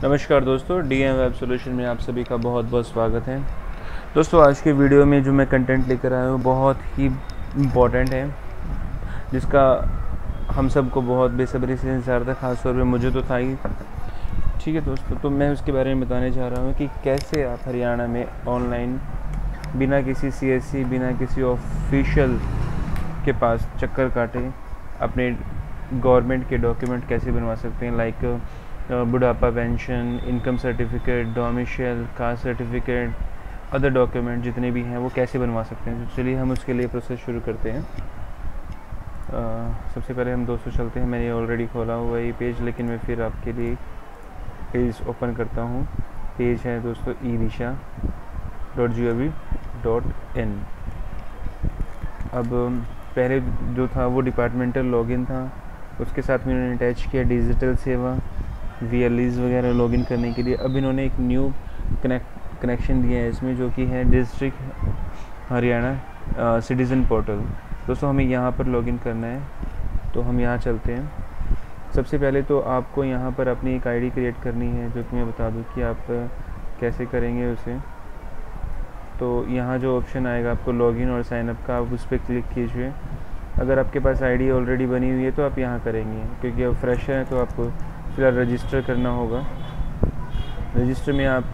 नमस्कार दोस्तों, DM web solution में आप सभी का बहुत बहुत स्वागत है। दोस्तों, आज के वीडियो में जो मैं कंटेंट लेकर आया हूँ बहुत ही इम्पोर्टेंट है, जिसका हम सबको बहुत बेसब्री से इंतज़ार था, ख़ास तौर पे मुझे तो था ही। ठीक है दोस्तों, तो मैं उसके बारे में बताने जा रहा हूँ कि कैसे आप हरियाणा में ऑनलाइन बिना किसी CSC, बिना किसी ऑफिशियल के पास चक्कर काटे अपने गवर्नमेंट के डॉक्यूमेंट कैसे बनवा सकते हैं, लाइक बुढ़ापा pension, income certificate, domicile, caste certificate, other document जितने भी हैं वो कैसे बनवा सकते हैं। तो चलिए हम उसके लिए प्रोसेस शुरू करते हैं। सबसे पहले हम दोस्तों चलते हैं। मैंने ऑलरेडी खोला हुआ है ये पेज, लेकिन मैं फिर आपके लिए पेज ओपन करता हूँ। पेज है दोस्तों edisha.gov.in। अब पहले जो था वो डिपार्टमेंटल लॉगिन था, उसके साथ में इन्होंने अटैच किया डिजिटल सेवा, VLEs वगैरह लॉगिन करने के लिए। अब इन्होंने एक न्यू कनेक्शन दिया है इसमें, जो कि है डिस्ट्रिक्ट हरियाणा सिटीज़न पोर्टल। दोस्तों, हमें यहाँ पर लॉगिन करना है, तो हम यहाँ चलते हैं। सबसे पहले तो आपको यहाँ पर अपनी एक ID क्रिएट करनी है, जो कि मैं बता दूँ कि आप कैसे करेंगे उसे। तो यहाँ जो ऑप्शन आएगा आपको लॉगिन और साइनअप का, आप उस पर क्लिक कीजिए। अगर आपके पास ID ऑलरेडी बनी हुई है तो आप यहाँ करेंगे, क्योंकि अब फ्रेशर है तो आपको फिलहाल रजिस्टर करना होगा। रजिस्टर में आप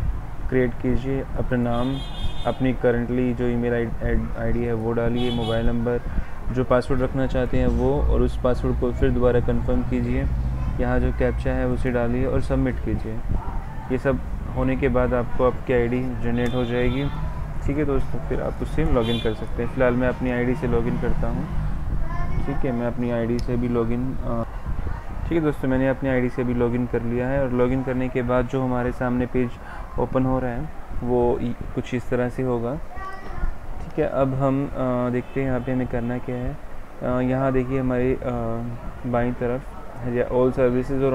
क्रिएट कीजिए अपना नाम, अपनी करंटली जो ईमेल ID है वो डालिए, मोबाइल नंबर, जो पासवर्ड रखना चाहते हैं वो, और उस पासवर्ड को फिर दोबारा कंफर्म कीजिए। यहाँ जो कैप्चा है उसे डालिए और सबमिट कीजिए। ये सब होने के बाद आपको आपकी ID जनरेट हो जाएगी। ठीक है दोस्तों, फिर आप उससे लॉगिन कर सकते हैं। फ़िलहाल मैं अपनी ID से लॉगिन करता हूँ। ठीक है, मैं अपनी ID से भी लॉगिन ठीक है दोस्तों, मैंने अपनी ID से भी लॉगिन कर लिया है। और लॉगिन करने के बाद जो हमारे सामने पेज ओपन हो रहा है वो कुछ इस तरह से होगा। ठीक है, अब हम देखते हैं यहाँ पे हमें करना क्या है। यहाँ देखिए हमारी बाईं तरफ है ऑल सर्विसेज और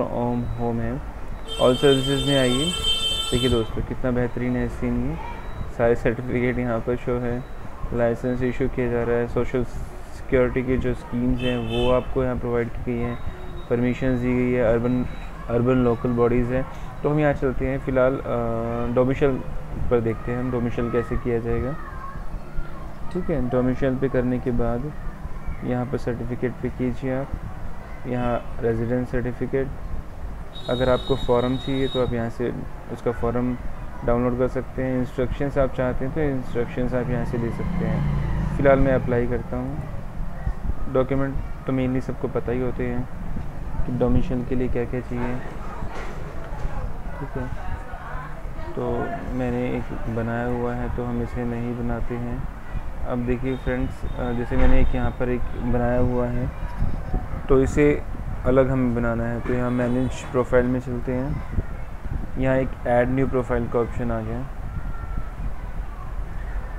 होम है। ऑल सर्विसेज में आइए। देखिए दोस्तों, कितना बेहतरीन है सीन। ये सारे सर्टिफिकेट यहाँ पर शो है, लाइसेंस इशू किया जा रहा है, सोशल सिक्योरिटी की जो स्कीम्स हैं वो आपको यहाँ प्रोवाइड की गई हैं, परमिशंस दी गई है, अर्बन लोकल बॉडीज़ है। तो हम यहाँ चलते हैं। फ़िलहाल डोमिसाइल पर देखते हैं हम डोमिसाइल कैसे किया जाएगा। ठीक है, डोमिसाइल पे करने के बाद यहाँ पर सर्टिफिकेट पे कीजिए आप, यहाँ रेजिडेंस सर्टिफिकेट। अगर आपको फॉर्म चाहिए तो आप यहाँ से उसका फॉर्म डाउनलोड कर सकते हैं। इंस्ट्रक्शंस आप चाहते हैं तो इंस्ट्रक्शंस आप यहाँ से ले सकते हैं। फ़िलहाल मैं अप्लाई करता हूँ। डॉक्यूमेंट तो मेनली सबको पता ही होते हैं कि डोमिसाइल के लिए क्या क्या चाहिए। ठीक है, तो मैंने एक बनाया हुआ है तो हम इसे नहीं बनाते हैं। अब देखिए फ्रेंड्स, जैसे मैंने एक यहाँ पर एक बनाया हुआ है तो इसे अलग हमें बनाना है। तो यहाँ मैनेज प्रोफाइल में चलते हैं। यहाँ एक ऐड न्यू प्रोफाइल का ऑप्शन आ गया,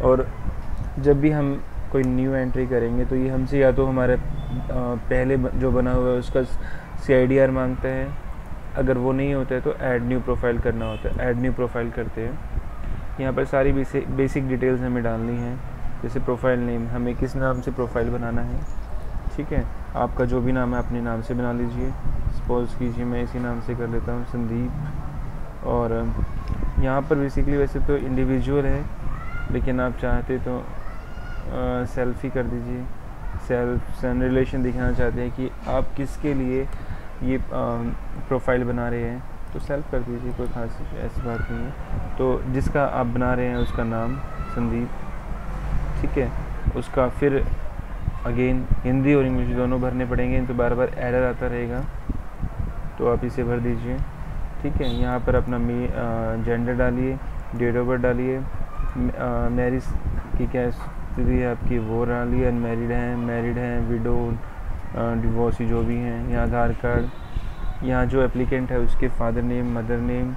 और जब भी हम कोई न्यू एंट्री करेंगे तो ये हमसे या तो हमारे पहले जो बना हुआ है उसका CIDR मांगता है। अगर वो नहीं होता है तो ऐड न्यू प्रोफाइल करना होता है। ऐड न्यू प्रोफाइल करते हैं। यहाँ पर सारी बेसिक डिटेल्स हमें डालनी है, जैसे प्रोफाइल नेम, हमें किस नाम से प्रोफाइल बनाना है। ठीक है, आपका जो भी नाम है अपने नाम से बना लीजिए। सपोज कीजिए मैं इसी नाम से कर लेता हूँ, संदीप। और यहाँ पर बेसिकली वैसे तो इंडिविजुअल है, लेकिन आप चाहते तो सेल्फ ही कर दीजिए। सेल्फ रिलेशन दिखाना चाहते हैं कि आप किसके लिए ये प्रोफाइल बना रहे हैं तो सेल्फ कर दीजिए, कोई खास ऐसी बात नहीं है। तो जिसका आप बना रहे हैं उसका नाम संदीप। ठीक है, उसका फिर अगेन हिंदी और इंग्लिश दोनों भरने पड़ेंगे, तो बार बार एरर आता रहेगा, तो आप इसे भर दीजिए। ठीक है, यहाँ पर अपना जेंडर डालिए, डेट ऑफ बर्थ डालिए, मैरिज की क्या स्थिति है आपकी वो डालिए, अनमैरिड हैं, मैरिड हैं, विडो, डिवोर्सी जो भी हैं। यहाँ आधार कार्ड, यहाँ जो एप्लीकेंट है उसके फादर नेम, मदर नेम,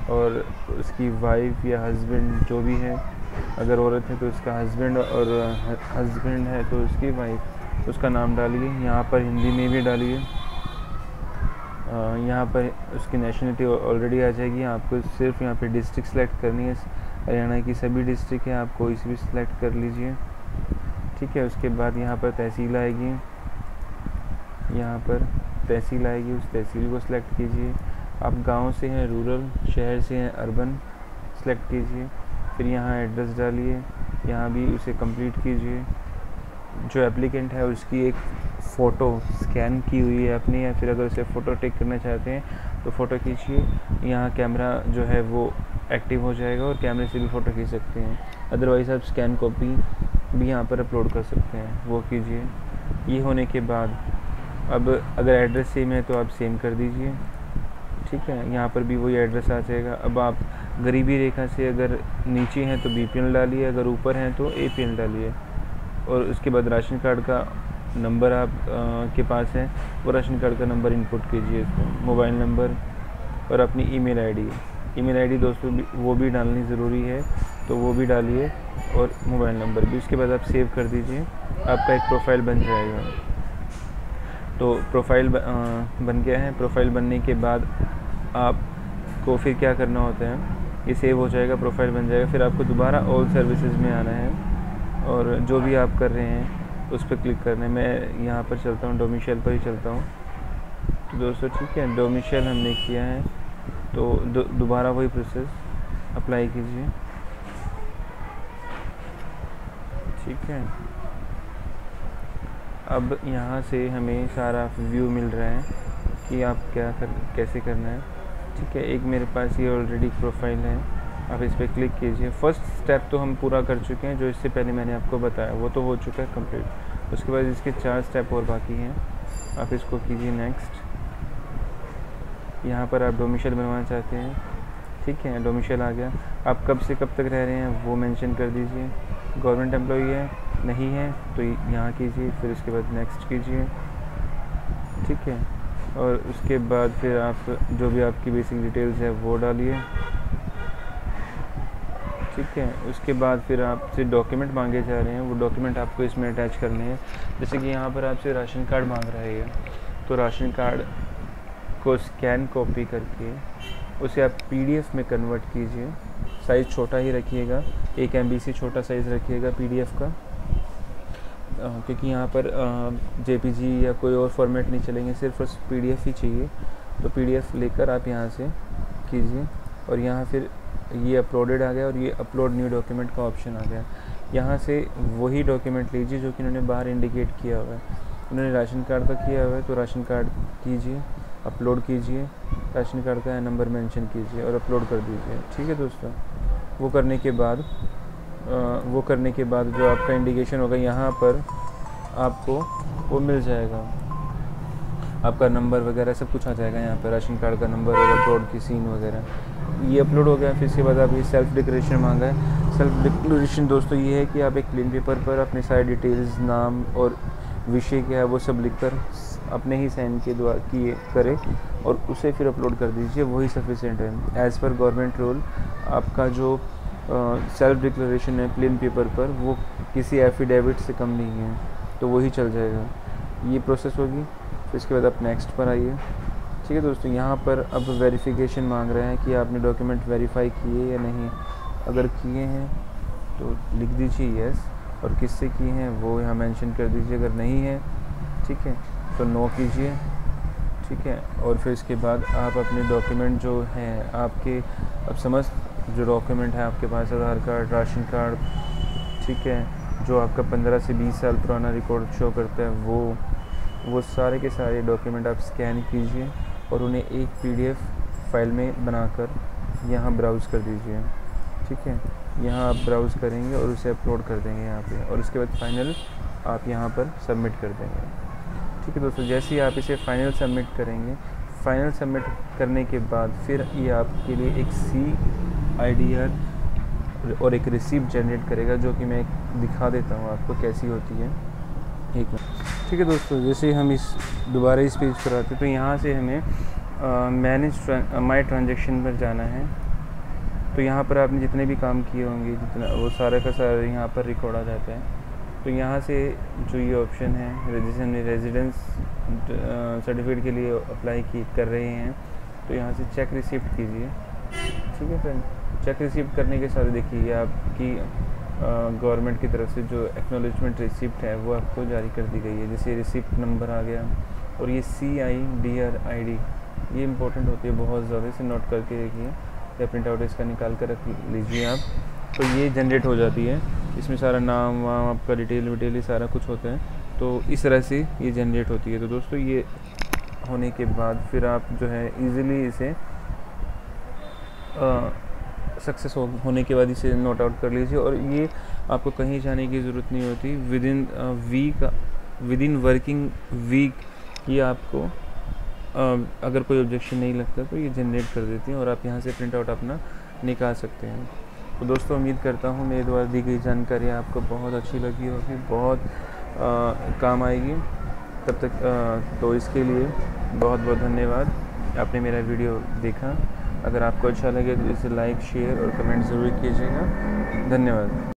और उसकी वाइफ या हस्बैंड जो भी है, अगर औरत है तो उसका हस्बैंड, और हस्बैंड है तो उसकी वाइफ, उसका नाम डालिए। यहाँ पर हिंदी में भी डालिए। यहाँ पर उसकी नेशनलिटी ऑलरेडी आ जाएगी। आपको सिर्फ यहाँ पे डिस्ट्रिक्ट सेलेक्ट करनी है। हरियाणा की सभी डिस्ट्रिक्ट हैं, आप कोई सी भी सिलेक्ट कर लीजिए। ठीक है, उसके बाद यहाँ पर तहसील आएगी, यहाँ पर तहसील आएगी, उस तहसील को सिलेक्ट कीजिए। आप गांव से हैं रूरल, शहर से हैं अर्बन, सेलेक्ट कीजिए। फिर यहाँ एड्रेस डालिए, यहाँ भी उसे कंप्लीट कीजिए। जो एप्लीकेंट है उसकी एक फ़ोटो स्कैन की हुई है अपनी, या फिर अगर उसे फ़ोटो टेक करना चाहते हैं तो फ़ोटो खींचिए। यहाँ कैमरा जो है वो एक्टिव हो जाएगा और कैमरे से भी फ़ोटो खींच सकते हैं। अदरवाइज़ आप स्कैन कॉपी भी यहाँ पर अपलोड कर सकते हैं, वो कीजिए। ये होने के बाद अब अगर एड्रेस सेम है तो आप सेम कर दीजिए, ठीक है। यहाँ पर भी वही एड्रेस आ जाएगा। अब आप गरीबी रेखा से अगर नीचे हैं तो BPL डालिए, अगर ऊपर हैं तो APL डालिए। और उसके बाद राशन कार्ड का नंबर आप के पास है, वो राशन कार्ड का नंबर इनपुट कीजिए इसमें, मोबाइल नंबर और अपनी ईमेल आईडी दोस्तों वो भी डालनी ज़रूरी है, तो वो भी डालिए और मोबाइल नंबर भी। उसके बाद आप सेव कर दीजिए, आपका एक प्रोफाइल बन जाएगा। तो प्रोफाइल बन गया है। प्रोफाइल बनने के बाद आपको फिर क्या करना होता है, ये सेव हो जाएगा, प्रोफाइल बन जाएगा। फिर आपको दोबारा ऑल सर्विसेज में आना है और जो भी आप कर रहे हैं उस पर क्लिक करना है। मैं यहाँ पर चलता हूँ, डोमिसाइल पर ही चलता हूँ। तो दोस्तों ठीक है, डोमिसाइल हमने किया है, तो दोबारा वही प्रोसेस अप्लाई कीजिए, ठीक है। अब यहाँ से हमें सारा व्यू मिल रहा है कि आप कैसे करना है, ठीक है। एक मेरे पास ये ऑलरेडी प्रोफाइल है, आप इस पर क्लिक कीजिए। फर्स्ट स्टेप तो हम पूरा कर चुके हैं, जो इससे पहले मैंने आपको बताया वो तो हो चुका है कंप्लीट। उसके बाद इसके 4 स्टेप और बाकी हैं, आप इसको कीजिए नेक्स्ट। यहाँ पर आप डोमिसाइल बनवाना चाहते हैं, ठीक है, डोमिसाइल आ गया। आप कब से कब तक रह रहे हैं वो मेंशन कर दीजिए। गवर्नमेंट एम्प्लॉई है, नहीं है तो यहाँ कीजिए, फिर उसके बाद नेक्स्ट कीजिए, ठीक है। और उसके बाद फिर आप जो भी आपकी बेसिक डिटेल्स है वो डालिए, ठीक है। उसके बाद फिर आपसे डॉक्यूमेंट मांगे जा रहे हैं, वो डॉक्यूमेंट आपको इसमें अटैच करने हैं। जैसे कि यहाँ पर आपसे राशन कार्ड मांग रहा है, तो राशन कार्ड को स्कैन कॉपी करके उसे आप PDF में कन्वर्ट कीजिए। साइज़ छोटा ही रखिएगा, 1 MB से छोटा साइज़ रखिएगा PDF का, क्योंकि यहाँ पर JPG या कोई और फॉर्मेट नहीं चलेंगे, सिर्फ बस PDF ही चाहिए। तो PDF लेकर आप यहाँ से कीजिए और यहाँ फिर ये अपलोडेड आ गया और ये अपलोड न्यू डॉक्यूमेंट का ऑप्शन आ गया। यहाँ से वही डॉक्यूमेंट लीजिए जो कि उन्होंने बाहर इंडिकेट किया हुआ है। उन्होंने राशन कार्ड का किया हुआ है तो राशन कार्ड कीजिए, अपलोड कीजिए, राशन कार्ड का नंबर मेंशन कीजिए और अपलोड कर दीजिए, ठीक है दोस्तों। वो करने के बाद जो आपका इंडिकेशन होगा यहाँ पर आपको वो मिल जाएगा, आपका नंबर वगैरह सब कुछ आ जाएगा यहाँ पर, राशन कार्ड का नंबर और अपलोड की सीन वगैरह। ये अपलोड हो गया। फिर इसके बाद आप ये सेल्फ डिक्लेरेशन मांगा है। सेल्फ डिक्लेरेशन दोस्तों ये है कि आप एक क्लीन पेपर पर अपने सारे डिटेल्स, नाम और विषय क्या है वो सब लिखकर अपने ही साइन के द्वारा किए करें और उसे फिर अपलोड कर दीजिए, वही सफिशिएंट है। एज़ पर गवर्नमेंट रूल आपका जो सेल्फ डिक्लेरेशन है प्लेन पेपर पर वो किसी एफिडेविट से कम नहीं है, तो वही चल जाएगा। ये प्रोसेस होगी। फिर इसके बाद आप नेक्स्ट पर आइए, ठीक है दोस्तों। यहाँ पर अब वेरिफिकेशन मांग रहे हैं कि आपने डॉक्यूमेंट वेरीफाई किए या नहीं। अगर किए हैं तो लिख दीजिए यस, और किससे किए हैं वो यहाँ मेंशन कर दीजिए। अगर नहीं है, ठीक है, तो नो कीजिए, ठीक है। और फिर इसके बाद आप अपने डॉक्यूमेंट जो हैं आपके, अब समस्त जो डॉक्यूमेंट है आपके पास, आधार कार्ड, राशन कार्ड, ठीक है, जो आपका 15 से 20 साल पुराना रिकॉर्ड शो करता है वो सारे के सारे डॉक्यूमेंट आप स्कैन कीजिए और उन्हें एक PDF फाइल में बनाकर यहाँ ब्राउज़ कर दीजिए, ठीक है। यहाँ आप ब्राउज़ करेंगे और उसे अपलोड कर देंगे यहाँ पे, और उसके बाद फाइनल आप यहाँ पर सबमिट कर देंगे, ठीक है दोस्तों। जैसे ही आप इसे फाइनल सबमिट करेंगे, फाइनल सबमिट करने के बाद फिर ये आपके लिए एक CIDR और एक रिसीप्ट जनरेट करेगा, जो कि मैं दिखा देता हूँ आपको कैसी होती है, एक मिनट, ठीक है दोस्तों। जैसे हम दोबारा इस पेज पर आते हैं तो यहाँ से हमें मैनेज माई ट्रांजेक्शन पर जाना है। तो यहाँ पर आपने जितने भी काम किए होंगे, जितना वो सारा का सारा यहाँ पर रिकॉर्ड आ जाता है। तो यहाँ से जो ये ऑप्शन है रेजिडेंस सर्टिफिकेट के लिए अप्लाई कर रहे हैं, तो यहाँ से चेक रिसिप्ट कीजिए, ठीक है फ्रेंड। चेक रिसिप्ट करने के साथ देखिए आपकी गवर्नमेंट की तरफ से जो एक्नॉलेजमेंट रिसिप्ट है वो आपको जारी कर दी गई है। जैसे रिसिप्ट नंबर आ गया और ये CIDR ID ये इंपॉर्टेंट होती है बहुत ज़्यादा, इसे नोट करके रखिए या प्रिंट आउट इसका निकाल कर रख लीजिए आप। तो ये जनरेट हो जाती है, इसमें सारा नाम वाम आपका डिटेल विटेल ये सारा कुछ होता है, तो इस तरह से ये जनरेट होती है। तो दोस्तों ये होने के बाद फिर आप जो है ईज़िली इसे सक्सेस होने के बाद इसे नोट आउट कर लीजिए। और ये आपको कहीं जाने की ज़रूरत नहीं होती, विद इन वर्किंग वीक ये आपको अगर कोई ऑब्जेक्शन नहीं लगता तो ये जनरेट कर देती हैं और आप यहाँ से प्रिंट आउट अपना निकाल सकते हैं। तो दोस्तों उम्मीद करता हूँ मेरे द्वारा दी गई जानकारी आपको बहुत अच्छी लगी होगी, बहुत काम आएगी। तब तक तो इसके लिए बहुत बहुत धन्यवाद, आपने मेरा वीडियो देखा। अगर आपको अच्छा लगे तो इसे लाइक शेयर और कमेंट ज़रूर कीजिएगा। धन्यवाद।